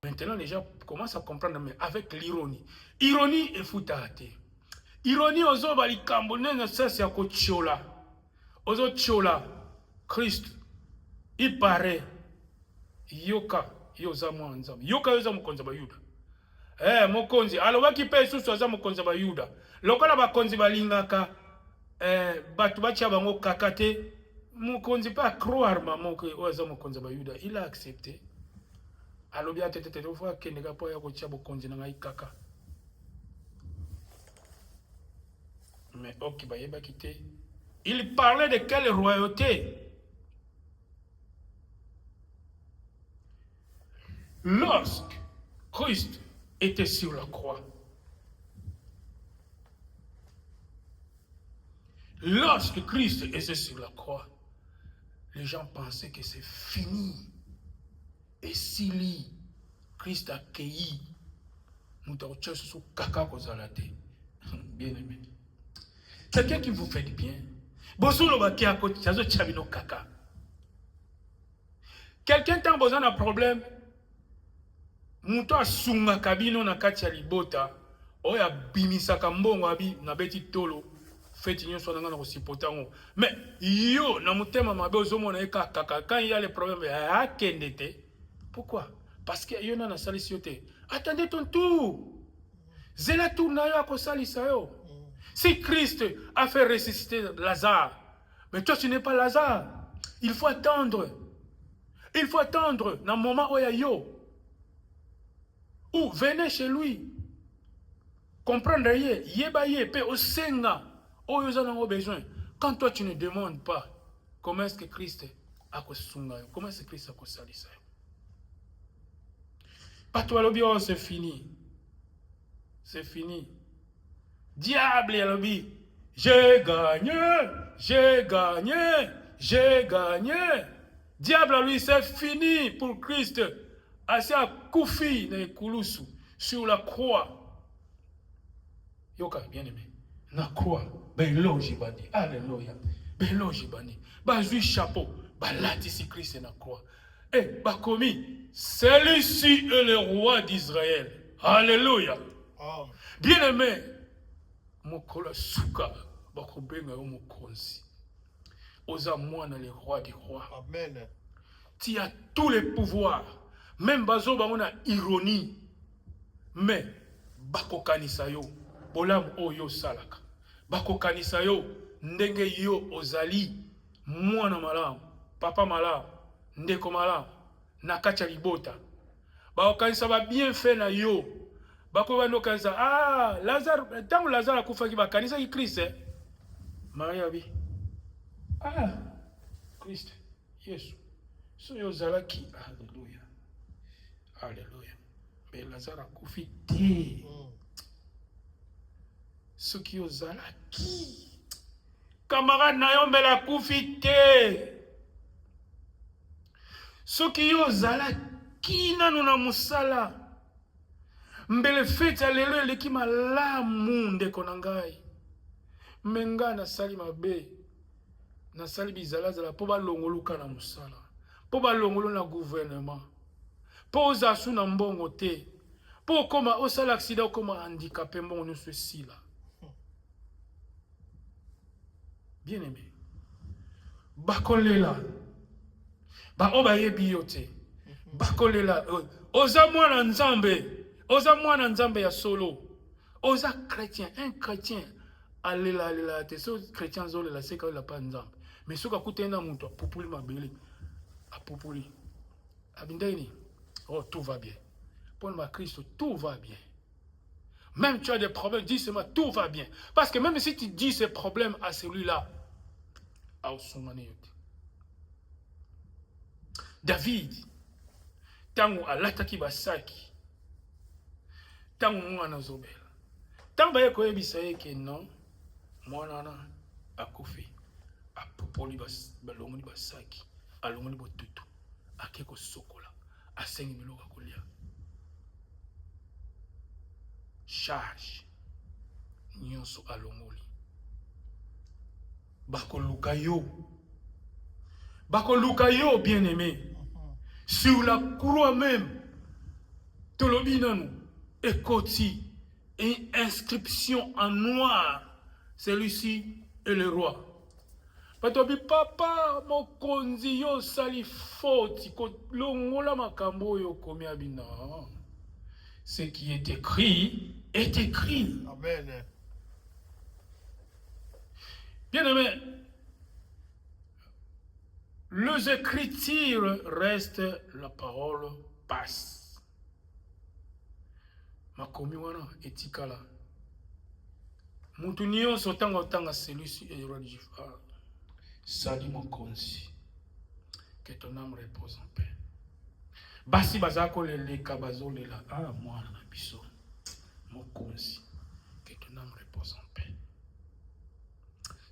Maintenant, les gens commencent à comprendre, mais avec l'ironie. Ironie et foutate. Ironie, ozo bali kambone na sasi ya kochola. Ozo chola. Christ. Il paraît. Yoka. Yoza mwanzam. Yoka yoza mukonza ba Yuda. Mokonzi. Alobaki pe susu aza mukonza ba Yuda. Lokola bakonzi balingaka. Batu bacha bango kakate. Mukonzi pas croire maman que oza mukonza ba Yuda. Il a accepté. Alobi atete fois kenega po ya kotia bokonzi na ngai kaka. Mais ok bayeba kité. Il parlait de quelle royauté? Lorsque Christ était sur la croix. Lorsque Christ était sur la croix, les gens pensaient que c'est fini. Et si Christ a accueilli, nous avons sous caca kozalate. Bien aimé. Quelqu'un qui vous fait du bien. Quelqu'un qui a besoin d'un problème. Muto asunga kabino na kati ya libota. Oya bimisaka mbongo abi na beti tolo. Feti nyonso na ngana kosipotango. Mais yo na mutema mabe ozomona eka kaka. Quand il y a les problèmes, ya kendete. Pourquoi? Parce que yo na salisi yote. Attendez ton tour. Zela tour na yo akosalisa yo. Si Christ a fait ressusciter Lazare, mais toi tu n'es pas Lazare. Il faut attendre. Il faut attendre dans le moment où il y a yo. Ou venez chez lui. Comprendre yé pe osenga. Oh yo zana besoin. Quand toi tu ne demandes pas comment est-ce que Christ a kosunga, comment est-ce que Christ a kosalisa. Pas toi lobby, oh c'est fini. C'est fini. Diable lobby. J'ai gagné. J'ai gagné. J'ai gagné. Diable lui c'est fini pour Christ. Assez à Koufi sur la croix. Yoka, bien aimé. La croix. Ben lojibani. Alléluia. Ben lojibani. Ben lui chapeau. Ben là, ici Christ est la croix. Eh, bah commis. Celui-ci est le roi d'Israël. Alléluia. Oh. Bien aimé. Mokola souka. Bakobenga yo mokonzi. Osa moana le roi des rois. Amen. Tu as tous les pouvoirs. Même bazo bangona ironie. Mais bako kanisa yo bolam oyo salaka. Bako kanisa yo ndenge yo ozali mwana malamu, papa malamu, ndeko malamu, nakacha libota. Bako kanisa ba bien fait na yo. Bako bano kanisa Lazare tangu Lazare akufa ki bakanisa ki Christ Maria bi. Christ. Yesu. So yo zalaki. Alléluia. Alléluia. Mais Lazare a koufi. Ce qui aux alaki. Camarade Nayon la koufi. Ce qui aux alaki nanuna musala. Mbele fete alelo leki malamu ndeko nangai. Menga na sali mabe. Na sali bizala zala po ba longoluka na musala. Po ba longolo na gouvernement. Po ozasu na mbongo te. Po koma osala accident koma handicapé mbongo no ceci là. Bien aimé. Bakolela. Ba oba yebi yote. Bakolela. Oza mwana nzambe. Oza mwana nzambe ya solo. Oza chrétien. Un chrétien. Alela te. So chrétien zole la seka la pa nzambe. Mais soka kutenda muntu apupuli mabele. Apupuli. Abindeni. Oh, tout va bien. Pour ma Christ, tout va bien. Même tu as des problèmes, dis seulement tout va bien. Parce que même si tu dis ces problèmes à celui-là, David, tango alataki basaki, tango mwana zobela. Tango baye koyebisa ye ke non, mwana na akufi, apopoli balongoli basaki, alongoli botutu, akeko sokola. À 5 000 kolia. Charge. Nyonso alongoli. Bako lukayo. Bako lukayo, bien aimé. Sur la croix même. Tolobi nanou, ekoti, et inscription en noir. Celui-ci est le roi. Patobi papa mokonzi yo sali foti ko longola makambo yo komi abina. Ce qui est écrit est écrit. Amen. Bien-aimé, les écritures restent, la parole passe. Makomi wana etikala. Mutu nyonso tanga tanga celui-ci est roi du Jifar. Sali mokonzi. Que ton âme repose en paix. Basi bazako leleka bazolela. Ah, mwana na biso. Mokonzi. Que ton âme repose en paix.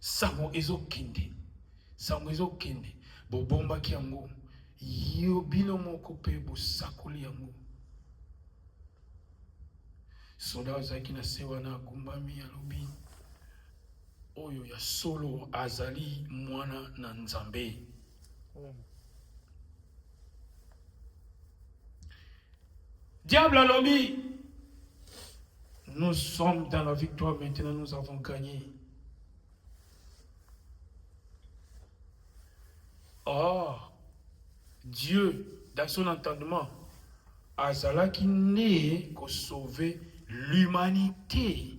Sango ezo kende. Sango ezo kende. Bobomba ki yango. Yo bino moko pe bosakoli yango. Soda ozaki na sewa na gumbami ya lobi. Oyo ya solo azali mwana na nzambe. Diable a lobby. Nous sommes dans la victoire maintenant, nous avons gagné. Or, Dieu, dans son entendement, azala qui n'est qu'au sauver l'humanité.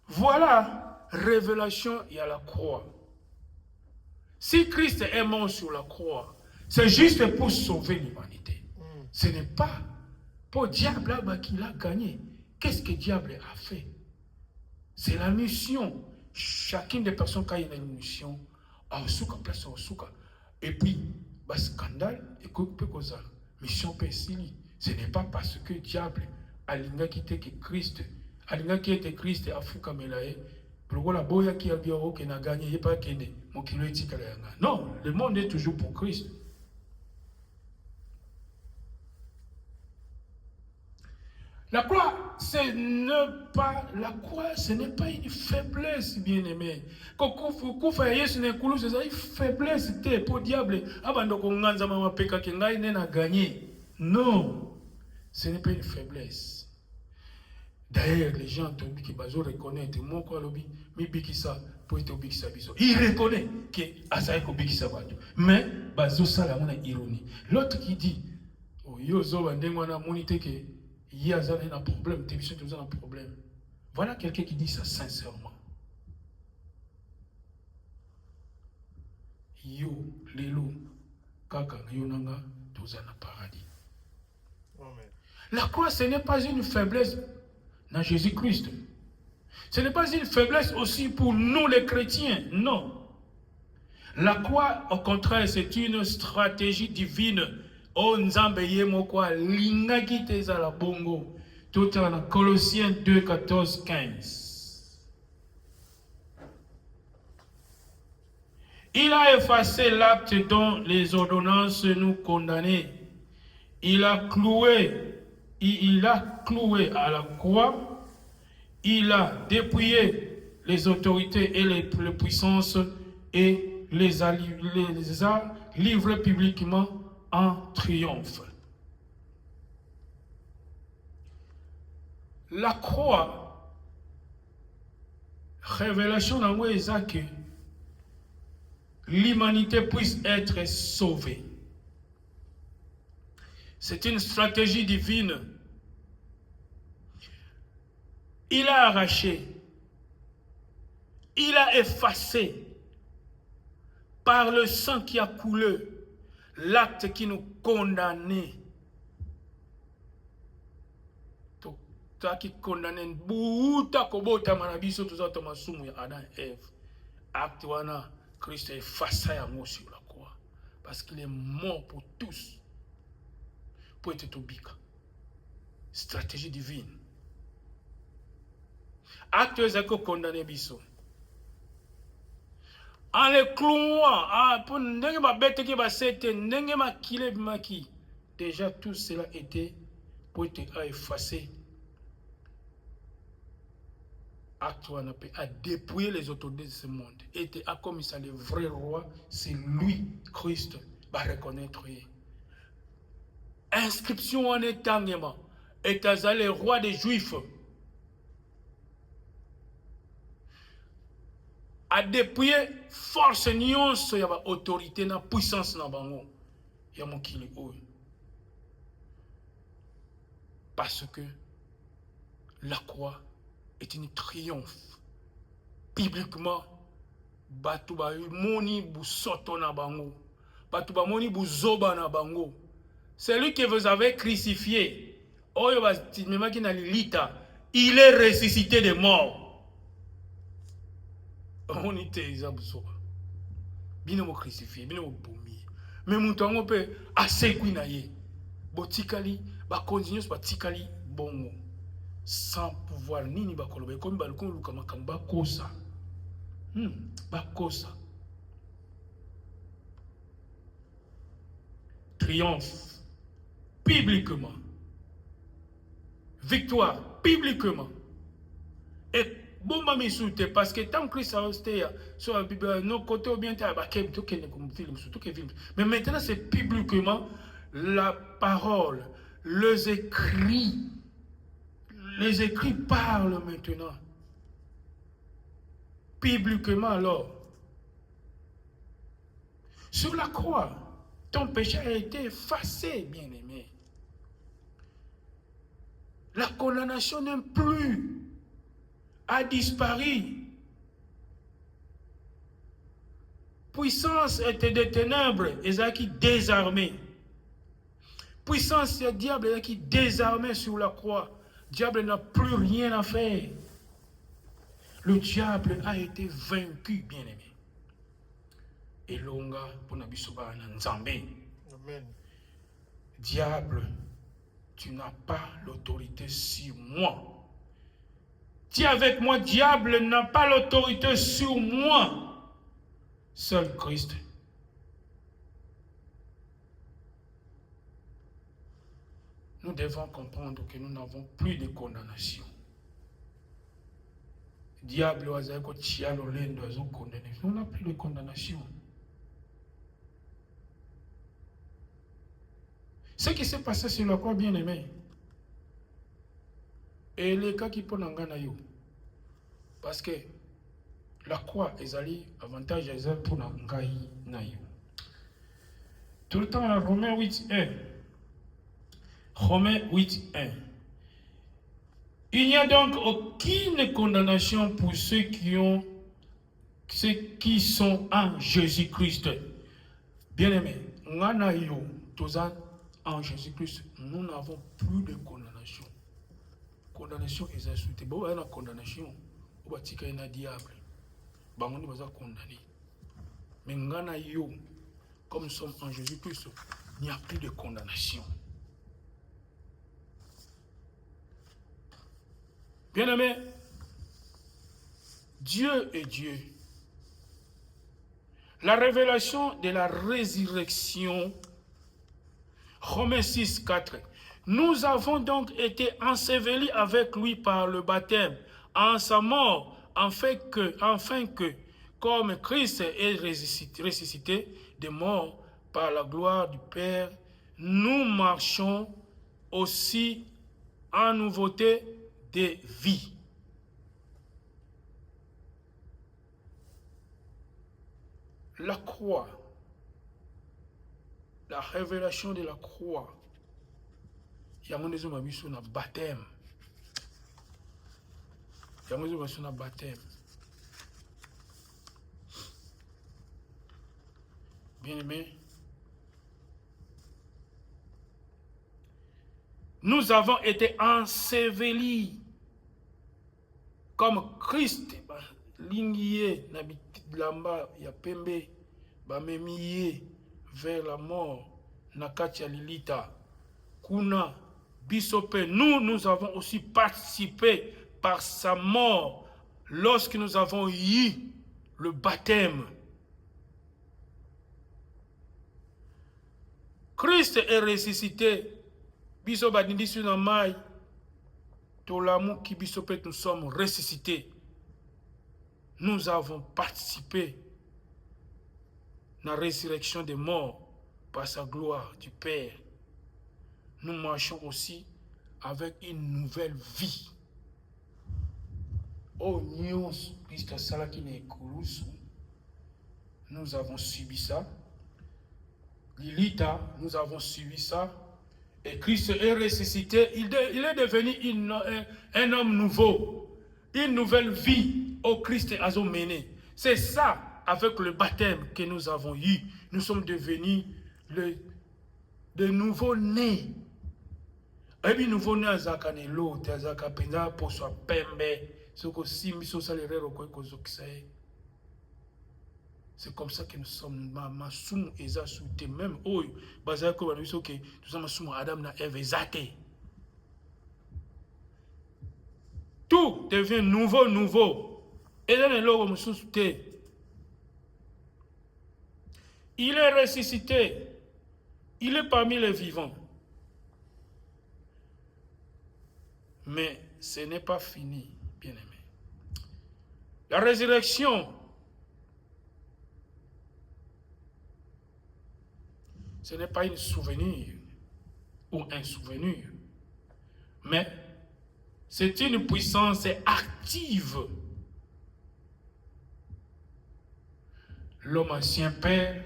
Voilà, révélation, il y a la croix. Si Christ est mort sur la croix, c'est juste pour sauver l'humanité. Ce n'est pas pour diable qu'il a gagné. Qu'est-ce que diable a fait? C'est la mission. Chacune des personnes qui a une mission, et puis, scandale, et que mission persili. Ce n'est pas parce que diable a quitté que Christ, a quitté Christ, a fouka melaye, pour la boya qui a bien qui n'a gagné, il pas kende, mon kilo est. Non, le monde est toujours pour Christ. La croix, ce n'est pas une faiblesse, bien-aimé. Quand vous faites ce n'est pas une faiblesse pour diable. Non, ce n'est pas une faiblesse. D'ailleurs, les gens qui reconnaissent moi quoi il reconnaît que Asaï Kobikisa. Mais ça la ironie. L'autre qui dit oh yozo bandengwana monite que il y a un problème, un problème. Voilà quelqu'un qui dit ça sincèrement. Yo, lelo, kaka, yonanga, tozana paradis. Amen. La croix, ce n'est pas une faiblesse dans Jésus-Christ. Ce n'est pas une faiblesse aussi pour nous les chrétiens, non. La croix, au contraire, c'est une stratégie divine. Oh Nzambe yemokwa lingaki teza la bongo. Tout en Colossiens 2, 14, 15. Il a effacé l'acte dont les ordonnances nous condamnaient. Il a cloué à la croix. Il a dépouillé les autorités et les puissances et les a livrés publiquement en triomphe. La croix, révélation dans le que l'humanité puisse être sauvée. C'est une stratégie divine. Il a arraché, il a effacé par le sang qui a coulé l'acte qui nous condamnait. Qui condamnait bouta kobota manabiso tuzata masumu ya Adam et Ève. Acte wana Christ est effacé sur la croix parce qu'il est mort pour tous. Pour être tobika. Stratégie divine. Acte ezako condamné biso. En le clouant, pour ndenge ba bête ki ba sete, ndenge ma kile maki. Déjà tout cela était pour être effacé. Acte a dépouillé les autorités de ce monde. Et a comme ça le vrai roi, c'est lui, Christ, va reconnaître. inscription en étangement. Et le roi des Juifs. A dépouiller force nyonso ya ba autorité na puissance na bango ya mokili oyo. Parce que la croix est une triomphe. Bibliquement, batu ba moni busoto na bango, batu ba moni buzoba na bango. Celui que vous avez crucifié, oyo ba timemaki na lilita, il est ressuscité des morts. On était buzoba. Bino mo crucifié, bino mo bomi. Mais mutu ango pe asekwi na ye. Botikali ba continue ba tikali bongo. Sans pouvoir nini bakoloba comme balkon luka makamba kosa. Bakosa. Triomphe bibliquement. Victoire bibliquement. Et bomba misute parce que tant que Christ a resté sur la Bible, nos côtés ou bien mais maintenant c'est bibliquement la parole, les écrits parlent maintenant. Bibliquement alors. Sur la croix, ton péché a été effacé, bien-aimé. La condamnation n'est plus, a disparu. Puissance était des ténèbres, et qui désarmé. Puissance du diable, et qui désarmé sur la croix. Le diable n'a plus rien à faire. Le diable a été vaincu, bien-aimé. Et longa pour Nabisoba Nzambe. Amen. Diable, tu n'as pas l'autorité sur moi. Dis avec moi, diable n'a pas l'autorité sur moi. Seul Christ. Nous devons comprendre que nous n'avons plus de condamnation. Diable, on n'a plus de condamnation. Ce qui s'est passé sur la croix, bien aimé, et les cas qui prennent en Ghana, parce que la croix est allée avantage pour Nangaï Nayo. Tout le temps, dans Romains 8:1. Romains 8:1. Il n'y a donc aucune condamnation pour ceux qui sont en Jésus-Christ. Bien-aimé, en Jésus-Christ, nous n'avons plus de condamnation. Condamnation est insultée. Bon, il y a une condamnation. Il y a un diable. On va condamner. Mais comme nous sommes en Jésus-Christ, il n'y a plus de condamnation. Bien-aimé, Dieu est Dieu. La révélation de la résurrection, Romains 6:4. Nous avons donc été ensevelis avec lui par le baptême, en sa mort, afin que, comme Christ est ressuscité des morts par la gloire du Père, nous marchons aussi en nouveauté de vie. La croix, la révélation de la croix, il y a un baptême. Il y a un baptême. Bien aimé, nous avons été ensevelis comme Christ, lingié, lamba, ya pembe, bamemiye vers la mort, nakati ya lilita, kuna, bisope, nous avons aussi participé par sa mort lorsque nous avons eu le baptême. Christ est ressuscité. Biso badindi sur la maille. Tolamu qui bisopet, nous sommes ressuscités. Nous avons participé à la résurrection des morts par sa gloire du Père. nous marchons aussi avec une nouvelle vie. Oh, nous avons subi ça. Lilita, nous avons subi ça. Et Christ est ressuscité. Il est devenu un homme nouveau. Une nouvelle vie au Christ a mené. C'est ça, avec le baptême que nous avons eu. Nous sommes devenus de nouveau-nés. Et puis nouveau-nés à Zakanelo, à Zakapenda, pour soi pembe. C'est comme ça que nous sommes masum eza soute même oyo bazali ko baniso que nous sommes masum Adam na Ève ezate. Tout devient nouveau. Et là le mususu te. Il est ressuscité. Il est parmi les vivants. Mais ce n'est pas fini, bien-aimé. La résurrection, ce n'est pas un souvenir ou un souvenir, mais c'est une puissance active. L'homme ancien père,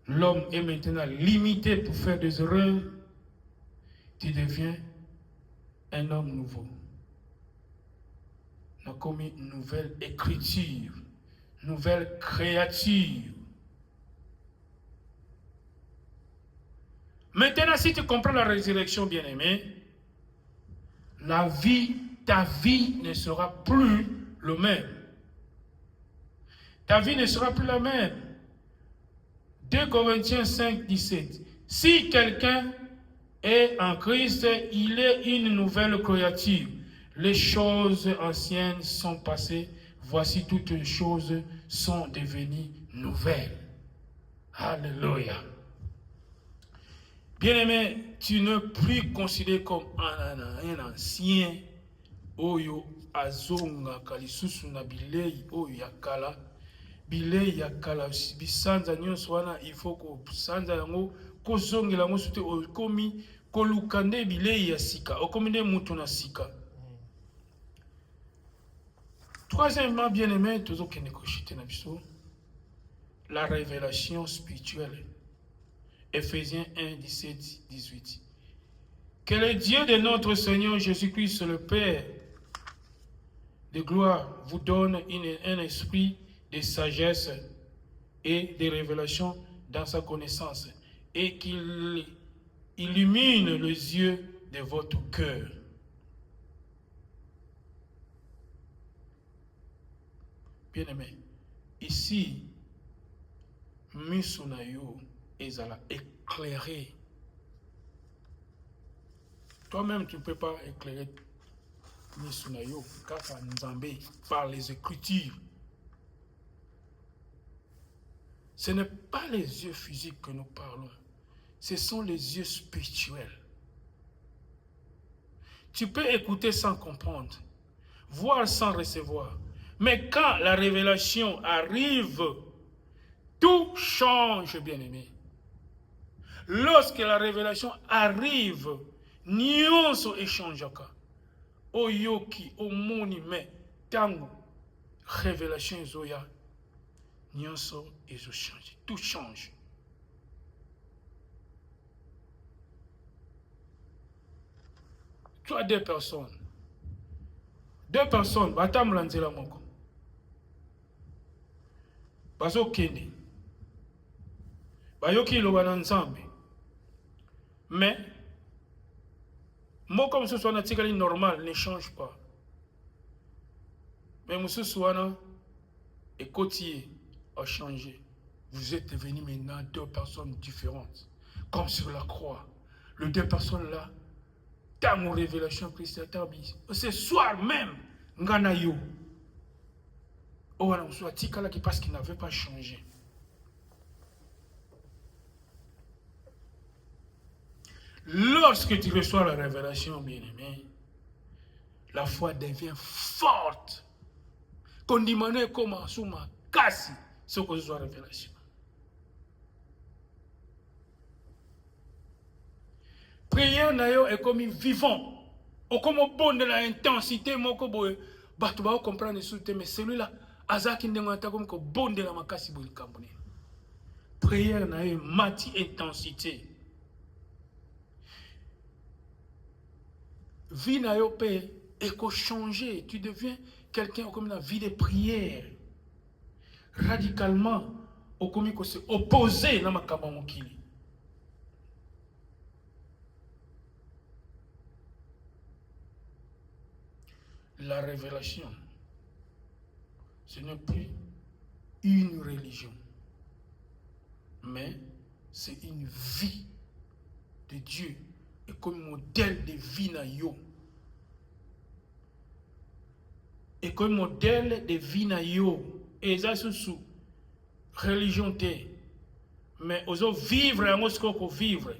l'homme est maintenant limité pour faire des erreurs, tu deviens un homme nouveau. On a commis une nouvelle écriture, nouvelle créature. Maintenant, si tu comprends la résurrection, bien-aimé, ta vie ne sera plus le même. Ta vie ne sera plus la même. 2 Corinthiens 5, 17. Si quelqu'un est en Christ, il est une nouvelle créature. Les choses anciennes sont passées. Voici toutes les choses sont devenues nouvelles. Alléluia. Bien-aimé, tu ne peux plus considérer comme un ancien. Oyo azonga kalisusu na bilei oyo yakala. Bilei yakala bisanza nyonso wana il faut ko sanza yango kozongela yango sote okomi kolukande bilei ya sika okomi nde mutu na sika. Troisièmement, bien-aimé, tozokende koshite na biso la révélation spirituelle. Éphésiens 1, 17, 18. Que le Dieu de notre Seigneur Jésus-Christ, le Père de gloire, vous donne un esprit de sagesse et de révélation dans sa connaissance, et qu'il illumine les yeux de votre cœur. Bien-aimé, ici, Misunayo ezala éclairé. Toi-même, tu ne peux pas éclairer Misunayo, car Nzambe par les Écritures. Ce n'est pas les yeux physiques que nous parlons, ce sont les yeux spirituels. Tu peux écouter sans comprendre, voir sans recevoir. Mais quand la révélation arrive, tout change, bien-aimé. Lorsque la révélation arrive, nyonso échangeaka. Oyoki, omoni, mais tango, révélation zoya, nyonso ezo change. Tout change. Tu as deux personnes. Batam lanzela moko. Bazo kende. Bayoki loba na Nzambe. Mais, moi comme ce soit naturel normal ne change pas. Mais monsieur Souana et Cotier a changé. Vous êtes devenus maintenant deux personnes différentes. Comme sur la croix. Les deux personnes là, dans mon révélation chrétienne, ce soir même, Nganayo. Oh, on soit Tikala qui parce qu'il n'avait pas changé. Lorsque tu reçois la révélation, bien-aimé, la foi devient forte. Qu'on dit comment souma casse ce que soit révélation. prière est comme vivant. Ou comme bonne l'intensité, moi comme tu vas comprendre mais celui-là, Azaki ndengata comme que bonne de la makasi boli kambone. Prière na yo mati intensité. Vie na yo pe éco changer, tu deviens quelqu'un comme la vie de prière. Radicalement, au comme que se opposer na makamba mokili. La révélation, ce n'est plus une religion, mais c'est une vie de Dieu et comme modèle de vie na yo. Et comme modèle de vie na yo, et ça sous religion te, mais oso vivre en osco vivre.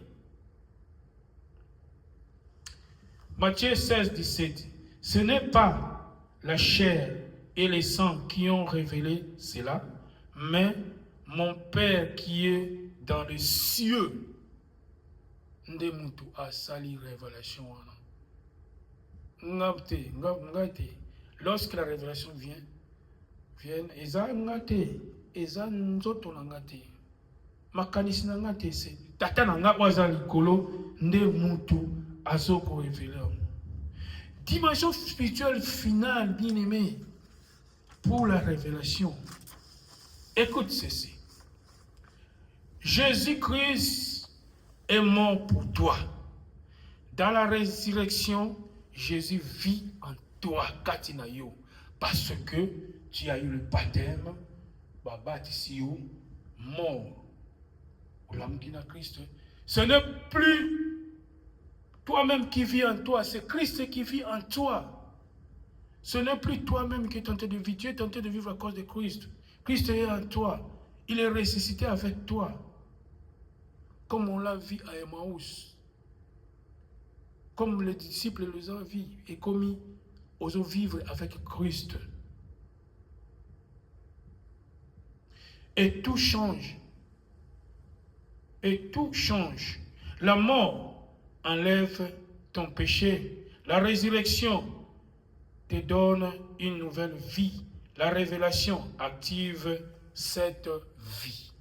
Matthieu 16, 17. Ce n'est pas la chair et les sangs qui ont révélé cela, mais mon Père qui est dans les cieux. Ndemutu a sali révélation. Lorsque la révélation vient, eza ngate, eza nzoto na ngate. Makanisi na ngate se tata na nga waza likolo ndemutu azoko révéler. Dimension spirituelle finale, bien-aimé, pour la révélation. Écoute ceci. Jésus-Christ est mort pour toi. Dans la résurrection, Jésus vit en toi, Katinayo, parce que tu as eu le baptême, Babatisio, mort. Christ. Ce n'est plus toi-même qui vis en toi, c'est Christ qui vit en toi. Ce n'est plus toi-même qui es tenté de vivre, tu es tenté de vivre à cause de Christ. Christ est en toi, il est ressuscité avec toi. Comme on l'a vu à Emmaüs. Comme les disciples les ont vus et commis aux vivre avec Christ. Et tout change. Et tout change. La mort enlève ton péché. La résurrection te donne une nouvelle vie. La révélation active cette vie.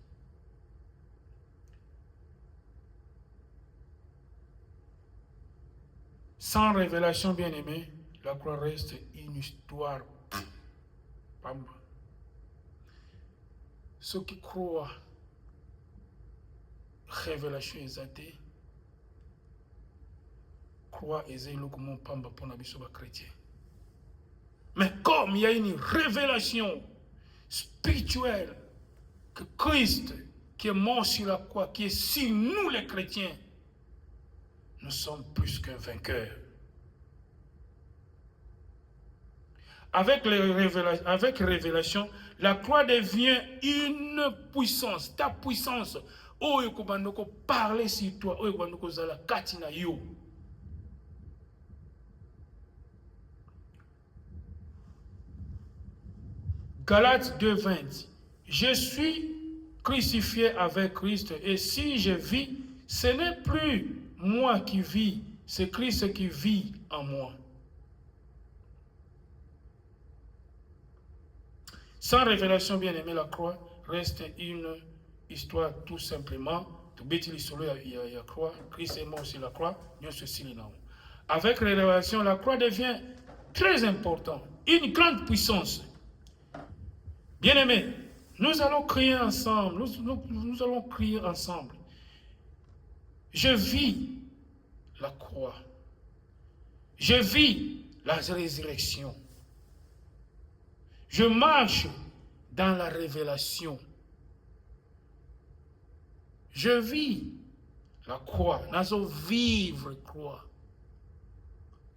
Sans révélation, bien-aimé, la croix reste une histoire. Ceux qui croient révélation exatée, croient le comment pamba pour la chrétien. Mais comme il y a une révélation spirituelle que Christ qui est mort sur la croix, qui est sur nous les chrétiens, nous sommes plus qu'un vainqueur. Avec révélation, la croix devient une puissance, ta puissance. Oh, il faut parler sur toi. Oh, il faut la katina yo. Galates 2:20. Je suis crucifié avec Christ et si je vis, ce n'est plus moi qui vis, c'est Christ qui vit en moi. Sans révélation, bien aimé, la croix reste une histoire tout simplement. La croix, Christ est mort sur la croix, nous ceci. Avec révélation, la croix devient très importante, une grande puissance. Bien aimé, nous allons crier ensemble, nous allons crier ensemble. Je vis la croix. Je vis la résurrection. Je marche dans la révélation. Je vis la croix. Nazo vivre croix.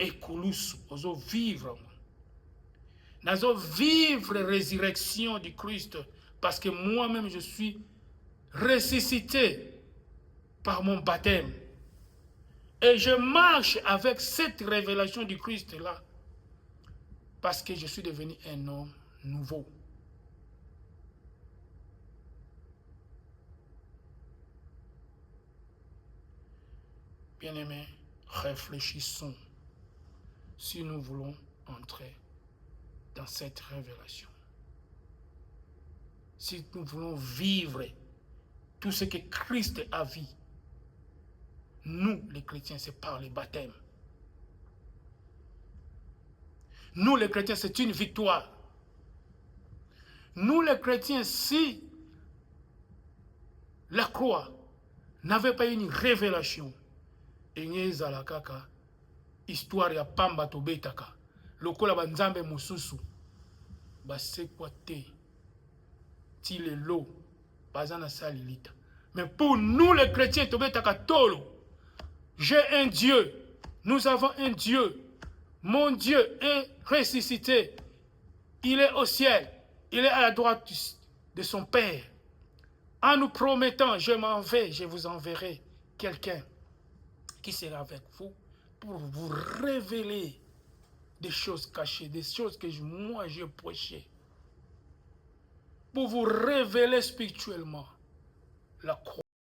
Ekulus, ozo vivre. Nazo vivre la résurrection du Christ. Parce que moi-même je suis ressuscité par mon baptême. Et je marche avec cette révélation du Christ-là. Parce que je suis devenu un homme nouveau. Bien-aimé, Réfléchissons si nous voulons entrer dans cette révélation. Si nous voulons vivre tout ce que Christ a vu, nous, les chrétiens, c'est par le baptême. Nous, les chrétiens, c'est une victoire. Nous, les chrétiens, si la croix n'avait pas une révélation, enyeza kaka histoire ya pamba tobetaka lokola banzambe mususu basekwa te ti lelo baza na salilita. Mais pour nous les chrétiens tobetaka tolo. J'ai un Dieu, nous avons un Dieu. Mon Dieu est ressuscité, il est au ciel, il est à la droite de son Père. En nous promettant, je m'en vais, je vous enverrai quelqu'un qui sera avec vous pour vous révéler des choses cachées, des choses que moi j'ai prêchées, pour vous révéler spirituellement la croix.